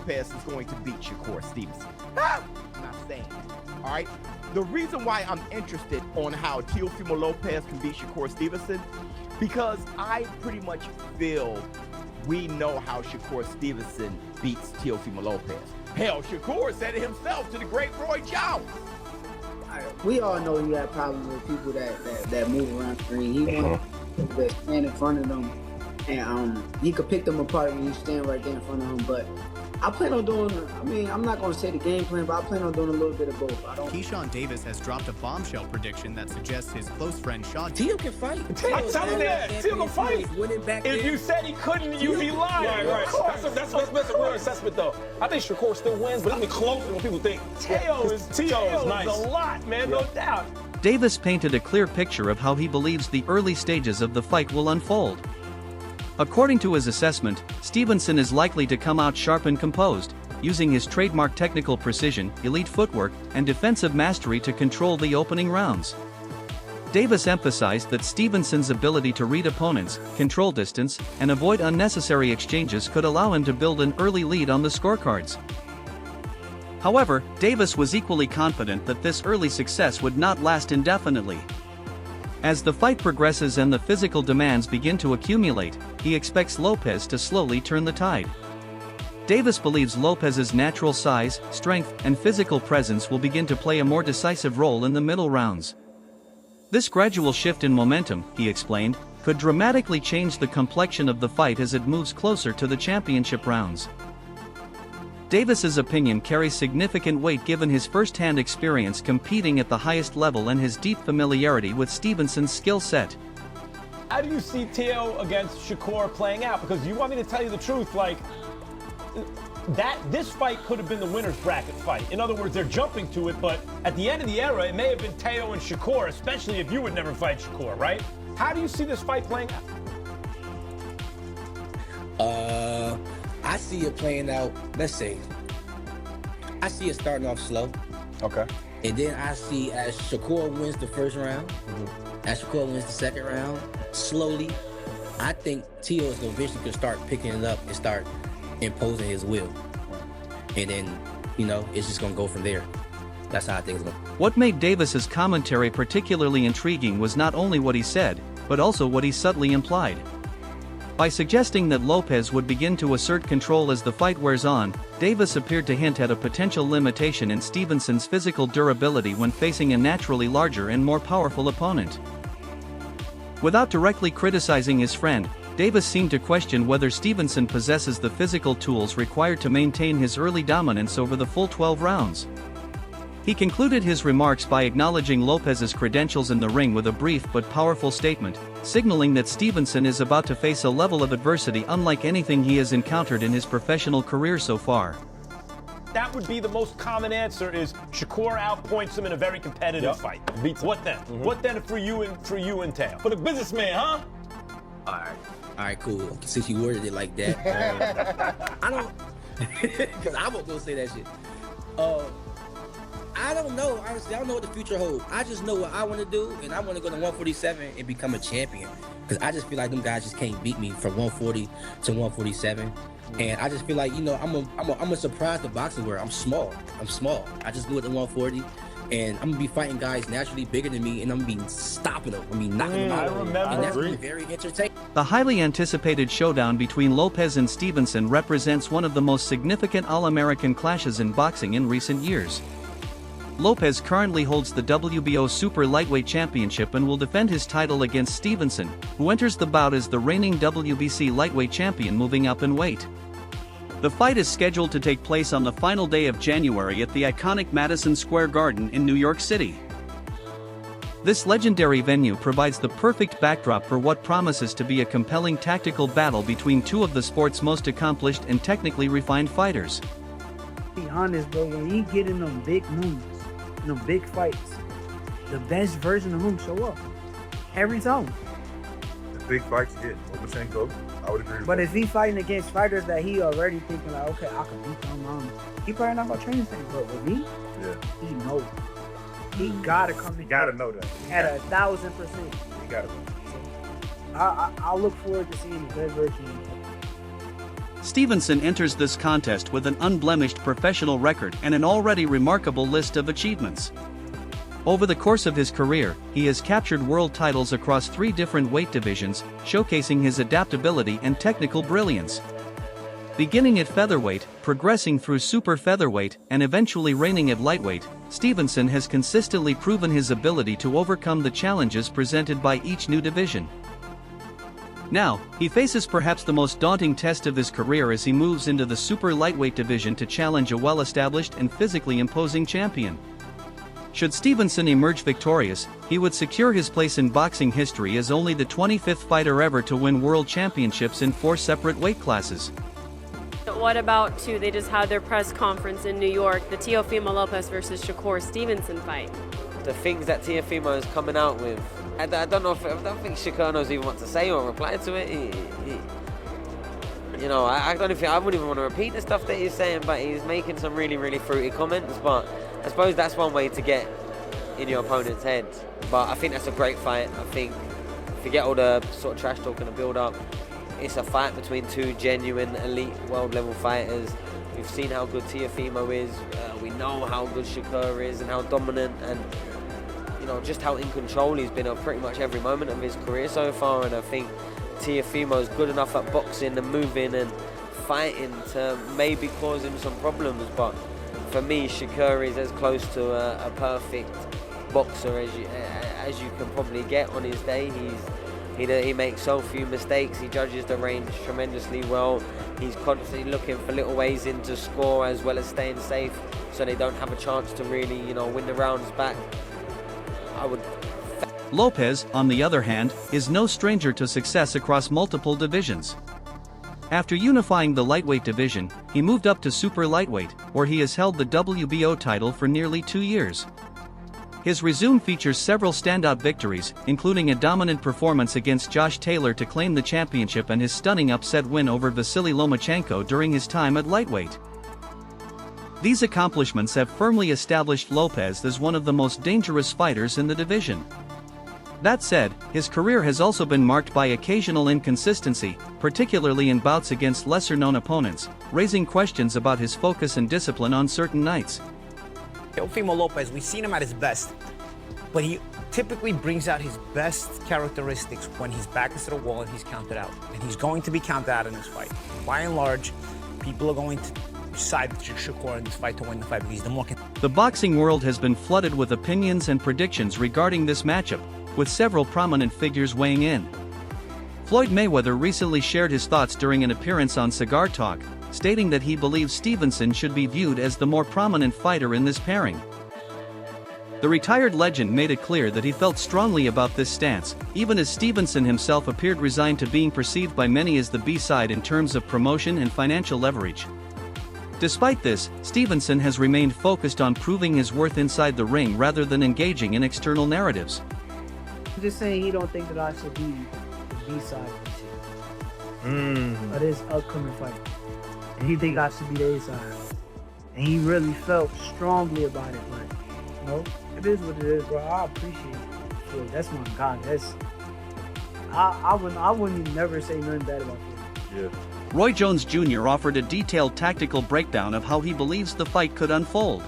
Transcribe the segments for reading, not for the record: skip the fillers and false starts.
Lopez is going to beat Shakur Stevenson. I'm not saying it. All right? The reason why I'm interested on how Teofimo Lopez can beat Shakur Stevenson, because I pretty much feel we know how Shakur Stevenson beats Teofimo Lopez. Hell, Shakur said it himself to the great Roy Jones. We all know he had problems with people that move around screen. He wants to stand in front of them, and he could pick them apart when you stand right there in front of him. But I plan on doing, I'm not going to say the game plan, but I plan on doing a little bit of both. Keyshawn Davis has dropped a bombshell prediction that suggests his close friend Teo can fight. I'm telling you that. Teo can fight. If you said he couldn't, you'd be lying. Right. That's a real assessment, though. I think Shakur still wins, but it's closer than what people think. Teo is nice. A lot, man, no doubt. Davis painted a clear picture of how he believes the early stages of the fight will unfold. According to his assessment, Stevenson is likely to come out sharp and composed, using his trademark technical precision, elite footwork, and defensive mastery to control the opening rounds. Davis emphasized that Stevenson's ability to read opponents, control distance, and avoid unnecessary exchanges could allow him to build an early lead on the scorecards. However, Davis was equally confident that this early success would not last indefinitely. As the fight progresses and the physical demands begin to accumulate, he expects Lopez to slowly turn the tide. Davis believes Lopez's natural size, strength, and physical presence will begin to play a more decisive role in the middle rounds. This gradual shift in momentum, he explained, could dramatically change the complexion of the fight as it moves closer to the championship rounds. Davis's opinion carries significant weight given his first-hand experience competing at the highest level and his deep familiarity with Stevenson's skill set. How do you see Teo against Shakur playing out? Because you want me to tell you the truth, this fight could have been the winner's bracket fight. In other words, they're jumping to it, but at the end of the era, it may have been Teo and Shakur, especially if you would never fight Shakur, right? How do you see this fight playing out? I see it playing out, let's say, I see it starting off slow. Okay. And then I see as Shakur wins the first round, as Shakur wins the second round, slowly, I think Teo is eventually going to start picking it up and start imposing his will. And then, it's just going to go from there. That's how I think it's going to. What made Davis's commentary particularly intriguing was not only what he said, but also what he subtly implied. By suggesting that Lopez would begin to assert control as the fight wears on, Davis appeared to hint at a potential limitation in Stevenson's physical durability when facing a naturally larger and more powerful opponent. Without directly criticizing his friend, Davis seemed to question whether Stevenson possesses the physical tools required to maintain his early dominance over the full 12 rounds. He concluded his remarks by acknowledging Lopez's credentials in the ring with a brief but powerful statement, signaling that Stevenson is about to face a level of adversity unlike anything he has encountered in his professional career so far. That would be the most common answer is Shakur outpoints him in a very competitive fight. Beats him. What then? What then for you and Teo? For the businessman, huh? All right, cool. Since you worded it like that, I don't, because I won't go say that shit. I don't know, honestly, I don't know what the future holds. I just know what I want to do, and I want to go to 147 and become a champion. Because I just feel like them guys just can't beat me from 140 to 147. And I just feel like, I'm a surprise the boxing world. I'm small. I just do it at 140. And I'm going to be fighting guys naturally bigger than me, and I'm going to be stopping them. Knocking them out. And that's going to be very entertaining. The highly anticipated showdown between Lopez and Stevenson represents one of the most significant All-American clashes in boxing in recent years. Lopez currently holds the WBO Super Lightweight Championship and will defend his title against Stevenson, who enters the bout as the reigning WBC Lightweight Champion moving up in weight. The fight is scheduled to take place on the final day of January at the iconic Madison Square Garden in New York City. This legendary venue provides the perfect backdrop for what promises to be a compelling tactical battle between two of the sport's most accomplished and technically refined fighters. Be honest, bro, when you get in them big moments, in them big fights, the best version of him show up. Every time. The big fights get Lomachenko. I would agree with But that. if he fighting against fighters that he already thinking like, okay, I can beat them, he probably not gonna train the same. But with me, he knows. He gotta come in. You gotta know that. At 1,000%. You gotta know. I'll look forward to seeing the best version of him. Stevenson enters this contest with an unblemished professional record and an already remarkable list of achievements. Over the course of his career, he has captured world titles across 3 different weight divisions, showcasing his adaptability and technical brilliance. Beginning at featherweight, progressing through super featherweight, and eventually reigning at lightweight, Stevenson has consistently proven his ability to overcome the challenges presented by each new division. Now, he faces perhaps the most daunting test of his career as he moves into the super lightweight division to challenge a well-established and physically imposing champion. Should Stevenson emerge victorious, he would secure his place in boxing history as only the 25th fighter ever to win world championships in 4 separate weight classes. What about, too, they just had their press conference in New York, the Teofimo Lopez versus Shakur Stevenson fight. The things that Teofimo is coming out with, I don't think Shakur knows even what to say or reply to it. I wouldn't even want to repeat the stuff that he's saying, but he's making some really, really fruity comments. But I suppose that's one way to get in your opponent's head. But I think that's a great fight. I think, forget all the sort of trash talk and the build-up. It's a fight between 2 genuine elite world-level fighters. We've seen how good Teofimo is. We know how good Shakur is and how dominant and just how in control he's been of pretty much every moment of his career so far. And I think Teofimo is good enough at boxing and moving and fighting to maybe cause him some problems. But for me, Shakur is as close to a perfect boxer as you can probably get on his day. He makes so few mistakes. He judges the range tremendously well. He's constantly looking for little ways in to score as well as staying safe, so they don't have a chance to really, win the rounds back. Lopez, on the other hand, is no stranger to success across multiple divisions. After unifying the lightweight division, he moved up to super lightweight, where he has held the WBO title for nearly 2 years. His resume features several standout victories, including a dominant performance against Josh Taylor to claim the championship and his stunning upset win over Vasily Lomachenko during his time at lightweight. These accomplishments have firmly established Lopez as one of the most dangerous fighters in the division. That said, his career has also been marked by occasional inconsistency, particularly in bouts against lesser-known opponents, raising questions about his focus and discipline on certain nights. Teofimo Lopez, we've seen him at his best, but he typically brings out his best characteristics when he's back against the wall and he's counted out. And he's going to be counted out in this fight. By and large, people are going to side with Shakur in this fight to win the fight because he's the more... The boxing world has been flooded with opinions and predictions regarding this matchup, with several prominent figures weighing in. Floyd Mayweather recently shared his thoughts during an appearance on Cigar Talk, stating that he believes Stevenson should be viewed as the more prominent fighter in this pairing. The retired legend made it clear that he felt strongly about this stance, even as Stevenson himself appeared resigned to being perceived by many as the B-side in terms of promotion and financial leverage. Despite this, Stevenson has remained focused on proving his worth inside the ring rather than engaging in external narratives. I'm just saying he don't think that I should be the B-side of this shit. Of this upcoming fight. And he think I should be the A-side. And he really felt strongly about it, but it is what it is, bro. I appreciate it. Sure, that's my God. I wouldn't even never say nothing bad about it. Yeah. Roy Jones Jr. offered a detailed tactical breakdown of how he believes the fight could unfold.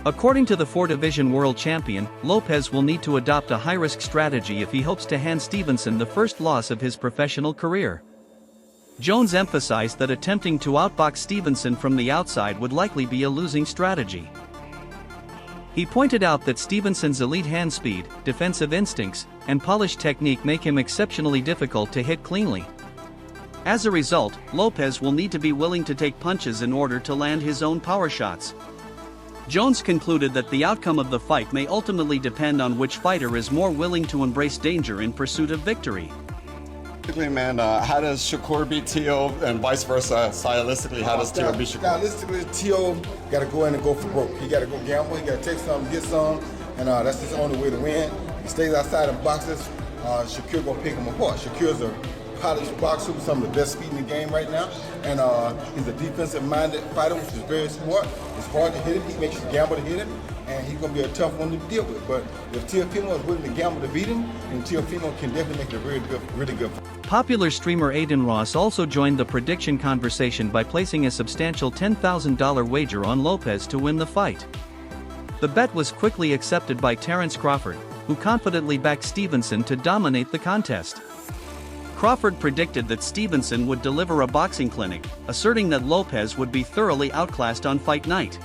According to the 4-division world champion, Lopez will need to adopt a high-risk strategy if he hopes to hand Stevenson the first loss of his professional career. Jones emphasized that attempting to outbox Stevenson from the outside would likely be a losing strategy. He pointed out that Stevenson's elite hand speed, defensive instincts, and polished technique make him exceptionally difficult to hit cleanly. As a result, Lopez will need to be willing to take punches in order to land his own power shots. Jones concluded that the outcome of the fight may ultimately depend on which fighter is more willing to embrace danger in pursuit of victory. Man, how does Shakur beat Teo and vice versa? Stylistically, how does Teo beat Shakur? Stylistically, Teo got to go in and go for broke. He got to go gamble, he got to take some, get some, and that's his only way to win. He stays outside of boxes, Shakur going to pick him apart. Shakur's a polished boxer with some of the best speed in the game right now, and he's a defensive-minded fighter, which is very smart. It's hard to hit him, he makes you gamble to hit him, and he's going to be a tough one to deal with. But if Teofimo is willing to gamble to beat him, then Teofimo can definitely make it a really good fight. Popular streamer Aiden Ross also joined the prediction conversation by placing a substantial $10,000 wager on Lopez to win the fight. The bet was quickly accepted by Terrence Crawford, who confidently backed Stevenson to dominate the contest. Crawford predicted that Stevenson would deliver a boxing clinic, asserting that Lopez would be thoroughly outclassed on fight night.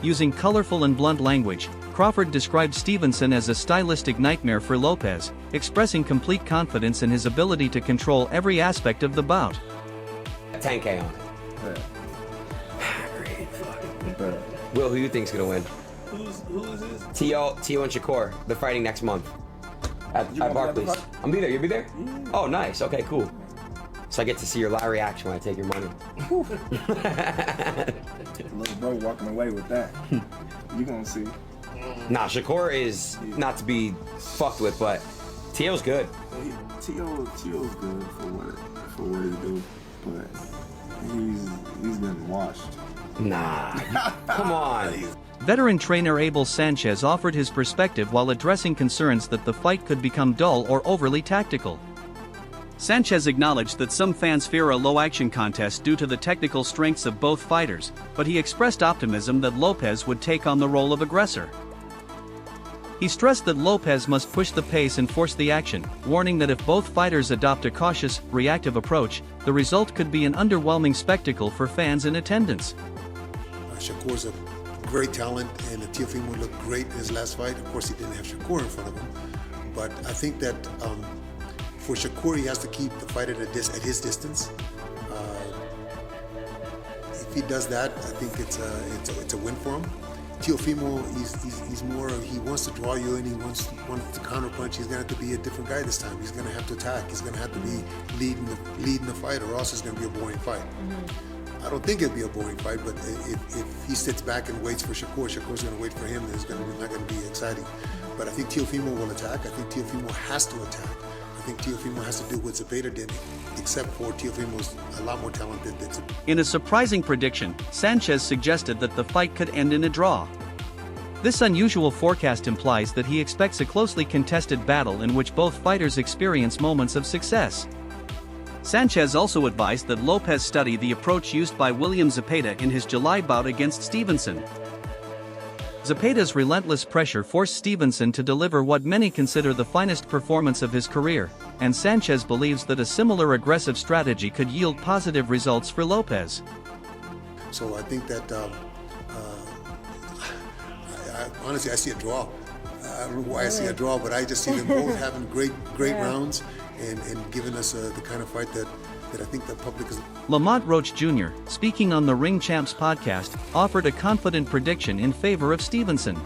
Using colorful and blunt language, Crawford described Stevenson as a stylistic nightmare for Lopez, expressing complete confidence in his ability to control every aspect of the bout. 10K on it. Will, who do you think's gonna win? Who is this? Teo and Shakur. They're fighting next month at Barclays. I'm be there. You'll be there? Yeah. Oh, nice. Okay, cool. So I get to see your live reaction when I take your money. Little bro walking away with that. You gonna see. Nah, Shakur is not to be fucked with, but Teo's good. Teo's good for what he do, but he's been washed. Nah, come on. Veteran trainer Abel Sanchez offered his perspective while addressing concerns that the fight could become dull or overly tactical. Sanchez acknowledged that some fans fear a low-action contest due to the technical strengths of both fighters, but he expressed optimism that Lopez would take on the role of aggressor. He stressed that Lopez must push the pace and force the action, warning that if both fighters adopt a cautious, reactive approach, the result could be an underwhelming spectacle for fans in attendance. Shakur's a great talent, and Teofimo looked great in his last fight. Of course, he didn't have Shakur in front of him, but I think that for Shakur, he has to keep the fight at his distance. If he does that, I think it's a win for him. Teofimo, he's more, he wants to draw you in, he wants to counterpunch. He's going to have to be a different guy this time. He's going to have to attack. He's going to have to be leading the fight, or else it's going to be a boring fight. I don't think it'll be a boring fight, but if he sits back and waits for Shakur, Shakur's going to wait for him, then it's not going to be exciting. But I think Teofimo will attack. I think Teofimo has to attack. I think Teofimo has to do what Zepeda did, except for Teofimo's a lot more talented than Zepeda. In a surprising prediction, Sanchez suggested that the fight could end in a draw. This unusual forecast implies that he expects a closely contested battle in which both fighters experience moments of success. Sanchez also advised that Lopez study the approach used by William Zepeda in his July bout against Stevenson. Zepeda's relentless pressure forced Stevenson to deliver what many consider the finest performance of his career, and Sanchez believes that a similar aggressive strategy could yield positive results for Lopez. So I think that, honestly, I see a draw. I don't know why I see a draw, but I just see them both having great rounds and giving us the kind of fight that I think the public is. Lamont Roach Jr., speaking on the Ring Champs podcast, offered a confident prediction in favor of Stevenson.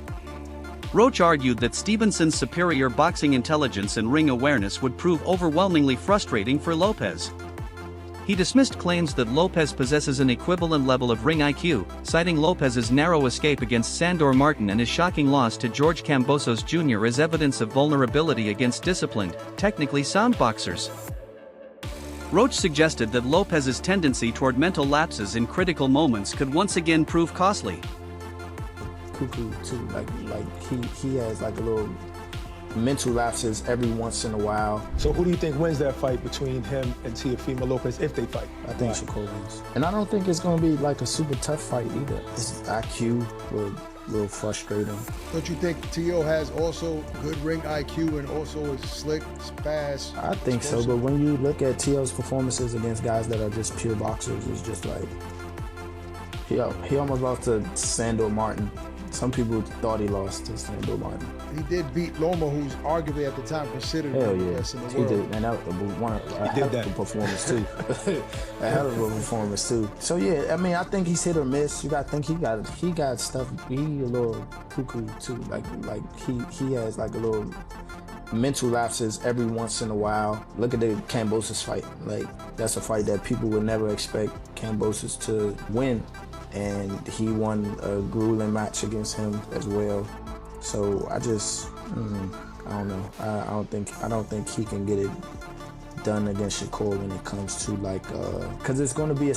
Roach argued that Stevenson's superior boxing intelligence and ring awareness would prove overwhelmingly frustrating for Lopez. He dismissed claims that Lopez possesses an equivalent level of ring IQ, citing Lopez's narrow escape against Sandor Martin and his shocking loss to George Kambosos Jr. as evidence of vulnerability against disciplined, technically sound boxers. Roach suggested that Lopez's tendency toward mental lapses in critical moments could once again prove costly. Cuckoo too, like he has like a little mental lapses every once in a while. So who do you think wins that fight between him and Teofimo Lopez if they fight? I think Shakur wins. And I don't think it's gonna be like a super tough fight either. His IQ will frustrate him. Don't you think Teo has also good ring IQ and also is slick, fast? I think so, but when you look at Teo's performances against guys that are just pure boxers, it's just like he almost lost to Sandor Martin. Some people thought he lost to Sandor Martin. He did beat Loma, who's arguably at the time considered the best in the he world. Did, and that was a hell of a performance too. A hell of a performance too. So yeah, I mean, I think he's hit or miss. You got to think he got stuff. He a little cuckoo too. Like he has like a little mental lapses every once in a while. Look at the Kambosos fight. Like that's a fight that people would never expect Kambosos to win. And he won a grueling match against him as well. So I just, I don't know. I don't think he can get it done against Shakur when it comes to like, cause it's gonna be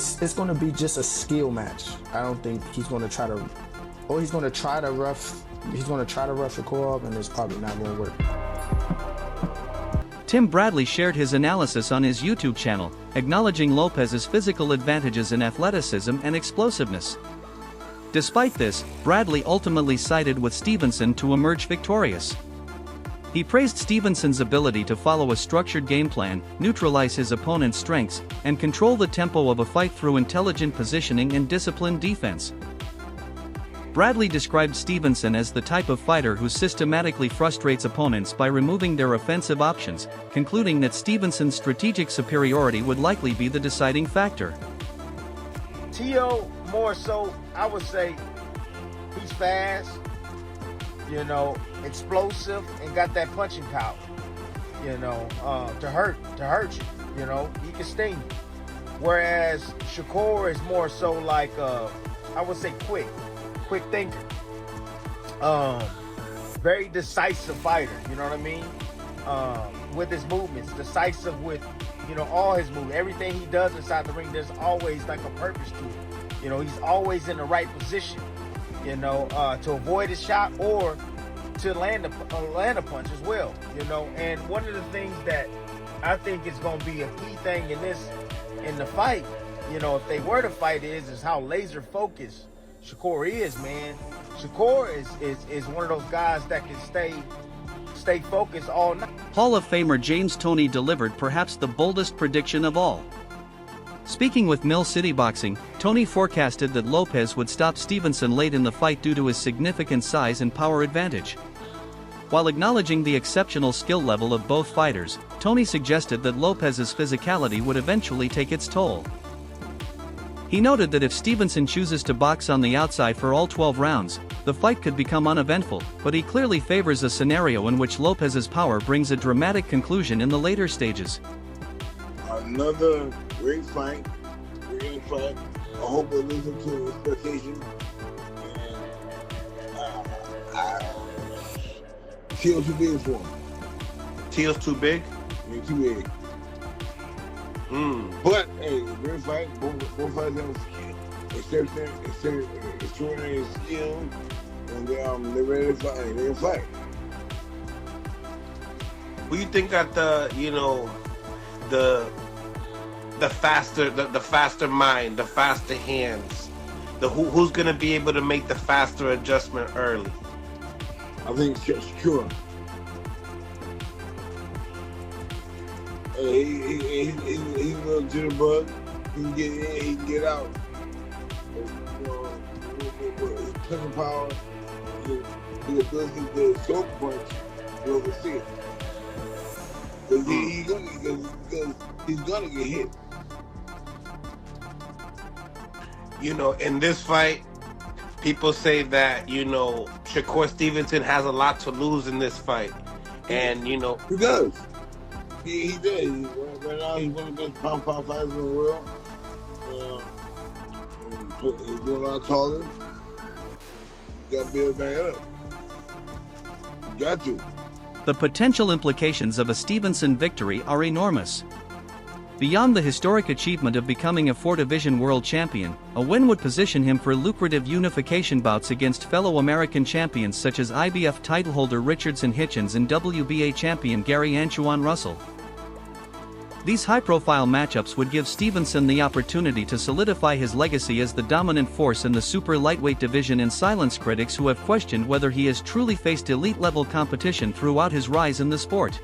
just a skill match. I don't think he's gonna try to rough Shakur up, and it's probably not gonna work. Tim Bradley shared his analysis on his YouTube channel, acknowledging Lopez's physical advantages in athleticism and explosiveness. Despite this, Bradley ultimately sided with Stevenson to emerge victorious. He praised Stevenson's ability to follow a structured game plan, neutralize his opponent's strengths, and control the tempo of a fight through intelligent positioning and disciplined defense. Bradley described Stevenson as the type of fighter who systematically frustrates opponents by removing their offensive options, concluding that Stevenson's strategic superiority would likely be the deciding factor. Teo, more so, I would say he's fast, explosive, and got that punching power, to hurt you, he can sting you. Whereas Shakur is more so like, I would say quick thinker. Very decisive fighter, you know what I mean? With his movements, decisive with, all his movements. Everything he does inside the ring, there's always like a purpose to it. He's always in the right position, to avoid a shot or to land a punch as well, And one of the things that I think is going to be a key thing in the fight, if they were to fight, is how laser focused Shakur is, man. Shakur is one of those guys that can stay focused all night. Hall of Famer James Toney delivered perhaps the boldest prediction of all. Speaking with Mill City Boxing, Toney forecasted that Lopez would stop Stevenson late in the fight due to his significant size and power advantage. While acknowledging the exceptional skill level of both fighters, Toney suggested that Lopez's physicality would eventually take its toll. He noted that if Stevenson chooses to box on the outside for all 12 rounds, the fight could become uneventful, but he clearly favors a scenario in which Lopez's power brings a dramatic conclusion in the later stages. Another great fight. I hope it lives up to expectation. Teo's too big for him. Teo's too big? Yeah, too big. But hey, great fight. Both fighters have extraordinary skill, and they're ready to fight. They're gonna fight. Well, you think that the faster mind, the faster hands, who's gonna be able to make the faster adjustment early? I think it's Shakur. He's a little jitterbug. He can get in, he can get out. With his punching power, the ability to choke punch, you'll see it. Because he's gonna get hit. In this fight, people say that, Shakur Stevenson has a lot to lose in this fight. And, He does. He did. Right now, he's one of the best pound fighters in the world. He's doing a lot taller. You got to be able to back it up. You got to. The potential implications of a Stevenson victory are enormous. Beyond the historic achievement of becoming a 4-division world champion, a win would position him for lucrative unification bouts against fellow American champions such as IBF titleholder Richardson Hitchens and WBA champion Gary Anchuan Russell. These high-profile matchups would give Stevenson the opportunity to solidify his legacy as the dominant force in the super lightweight division and silence critics who have questioned whether he has truly faced elite-level competition throughout his rise in the sport.